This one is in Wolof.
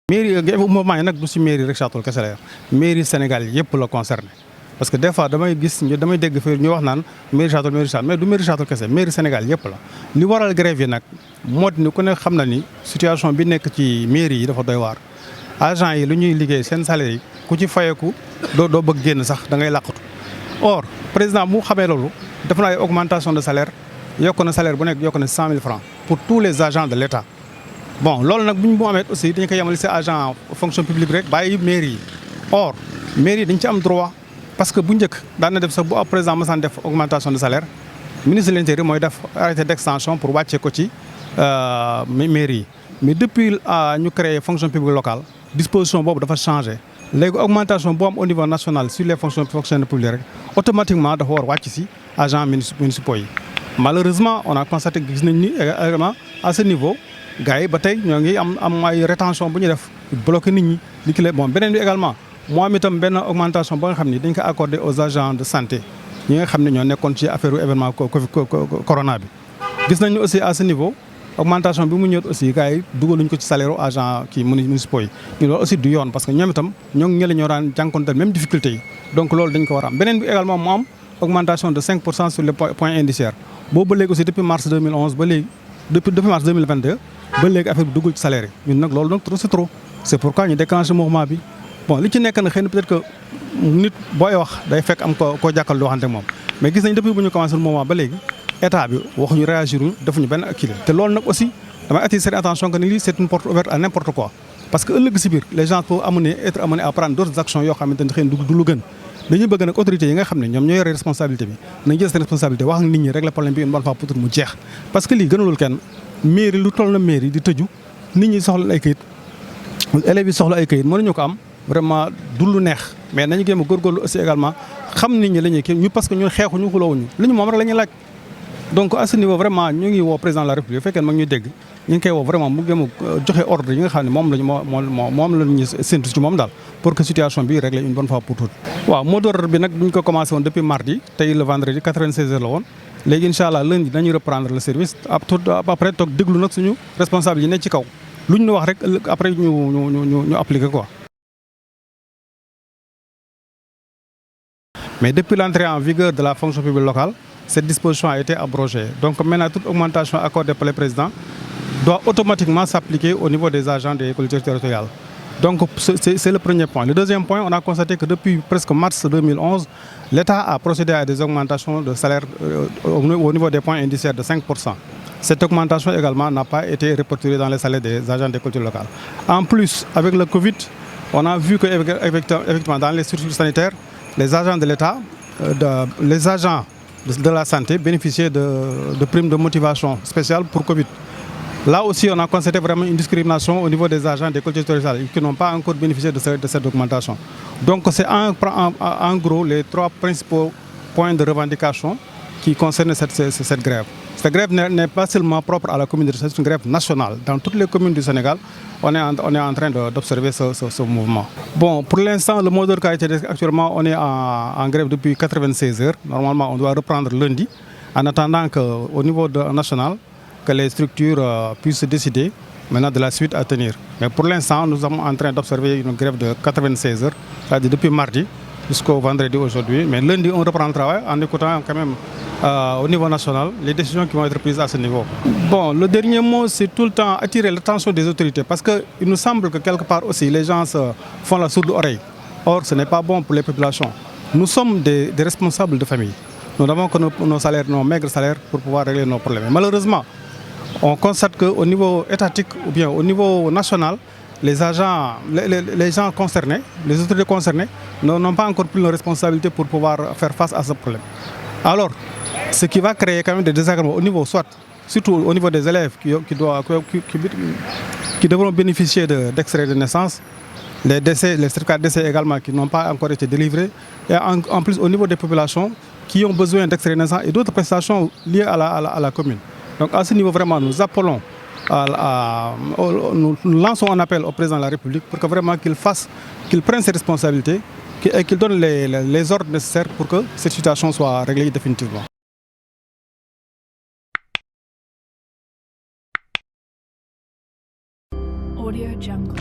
mairie mouvement yi nag du si mairie Richard Toll kese la mairie Sénégal yëpp la concerné parce que des fois damay dégg fi ñu wax naan mairie Richard Toll mais du mairie Richard Toll kese mairie Sénégal yëpp la. li waral grève yi nag moo ni ku ne xam na ni situation bi nekk ci mairie yi dafa doy waar agent yi lu ñuy liggéey seen salaire yi ku ci fayeku doo bëgg génn sax da ngay làqatu. or président bu xamee loolu def na ay augmentation de salaire yokk na salaire bu nekk yokk na 100 000 francs pour tous les agents de l' État. bon loolu nag bu ñu amee aussi dañu koy yemale si agent fonction publique rek bàyyi mairie yi or mairie yi dañ ci am droit parce que bu njëkk daan na def sax bu ab président masaan def augmentation de salaire ministre de l'intérieur mooy def arrêté d' extension pour wàccee ko ci mairie yi mais depuis ñu créé fonction publique locale disposition boobu dafa changé léegi augmentation boo am au niveau national sur les fonctions publiques rek automatiquement dafa war wàcc si agents municipaux yi malheureusement on a constaté gis nañ ni également à ce niveau gars yi ba tey ñoo ngi am ay rétention bu ñu def bloqué nit ñi liquidé bon beneen bi également moo am itam benn augmentation ba nga xam ni dañ ko accordé aux agents de santé ñi nga xam ne ñoo nekkoon ci affaire événement corona bi. gis nañu aussi à ce niveau augmentation bi mu ñëw aussi gars yi dugaluñ ko ci salaire agent kii municipaux yi ñu loolu aussi du yoon parce que ñoom itam ñoo daan jànkonteel même difficulté yi donc loolu dañ ko war a am beneen bi également moo am augmentation de 5% sur les points indiciaires boobu ba léegi aussi depuis mars 2011 ba léegi depuis mars 2022 ba léegi affaire bi duggul ci salaire yi ñun nag loolu nag trop c'est trop c'est pourquoi ñu déclenché mouvement bi bon li ci nekk na xëy na peut-être que nit booy wax day fekk am koo jàkkal loo xamante moom mais gis nañ depuis bu ñu commencé mouvement ba léegi état bi waxuñu réagir ñu defuñu benn kii te loolu nag aussi damay attirer seen attention que ni lii c'est une porte ouverte à n'importe quoi parce que ëllëg si biir les gens peuvent être amenés à prendre d'autres actions yoo xamante ne xëy na du lu gën dañuy bëgg nag autorités yi nga xam ne ñoom ñoo yore responsabilité bi nañ jël seen responsabilité wax ak nit ñi régler problème bi une bonne fois pour tout mu jeex parce que lii gënalul kenn mairie lu toll na mairie di tëju nit ñi soxla ay kayit élèves yi soxla ay kayit mënuñu ko am vraiment du lu neex mais nañu géem a góorgóorlu aussi également xam nit ñi la ñuy kii ñu parce que ñun xeexuñu xuloowuñu li ñu moom rek la ñuy laaj donc à ce niveau vraiment ñu ngi woo président de la république fekkee mag ñuy dégg ñu ngi koy woo vraiment mu géem a joxe ordre yi nga xam ne moom la ñu séntu ci moom daal pour que situation bi régler une bonne fois pour toutes. waaw mot d'ordre bi nag bu ñu ko commencé woon depuis mardi tey le vendredi 96 heures la woon léegi incha allah lundi dañuy reprendre le service après toog déglu nag suñu responsable yi ne ci kaw lu ñu wax rek après ñu appliquer quoi. mais depuis l'entrée en vigueur de la fonction publique locale cette disposition a été abrogée donc maintenant toute augmentation accordée par le président doit automatiquement s'appliquer au niveau des agents des collectivités territoriales. Donc c'est le premier point. Le deuxième point, on a constaté que depuis presque mars 2011, l'État a procédé à des augmentations de salaire au niveau des points indiciaires de 5%. Cette augmentation également n'a pas été répercutée dans les salaires des agents des collectivités locales. En plus, avec le Covid, on a vu que effectivement dans les structures sanitaires, les agents de l'État, les agents de la santé bénéficiaient de primes de motivation spéciales pour Covid. Là aussi, on a constaté vraiment une discrimination au niveau des agents des collectivités territoriales qui n'ont pas encore bénéficié de cette augmentation. Donc, c'est en gros les trois principaux points de revendication qui concernent cette grève. Cette grève n'est pas seulement propre à la commune de Richard, c'est une grève nationale. Dans toutes les communes du Sénégal, on est en train d'observer ce mouvement. Bon, pour l'instant, le mot d'ordre qui a été actuellement, on est en grève depuis 96 heures. Normalement, on doit reprendre lundi, en attendant qu'au niveau national, que les structures puissent décider maintenant de la suite à tenir. Mais pour l'instant, nous sommes en train d'observer une grève de 96 heures, c'est-à-dire depuis mardi jusqu'au vendredi aujourd'hui. Mais lundi, on reprend le travail en écoutant quand même au niveau national les décisions qui vont être prises à ce niveau. Bon, le dernier mot, c'est tout le temps attirer l'attention des autorités parce qu'il nous semble que quelque part aussi, les gens font la sourde oreille. Or, ce n'est pas bon pour les populations. Nous sommes des responsables de famille. Nous n'avons que nos salaires, nos maigres salaires pour pouvoir régler nos problèmes. Et malheureusement, on constate qu'au niveau étatique ou bien au niveau national, les gens concernés, les autorités concernées n'ont pas encore pris leurs responsabilités pour pouvoir faire face à ce problème. Alors, ce qui va créer quand même des désagréments au niveau, surtout au niveau des élèves qui devront bénéficier d'extraits de naissance, les certificats de décès également qui n'ont pas encore été délivrés, et en plus au niveau des populations qui ont besoin d'extraits de naissance et d'autres prestations liées à la commune. Donc à ce niveau, vraiment, nous appelons, nous lançons un appel au président de la République pour que vraiment qu'il prenne ses responsabilités et qu'il donne les ordres nécessaires pour que cette situation soit réglée définitivement. Audio Jungle.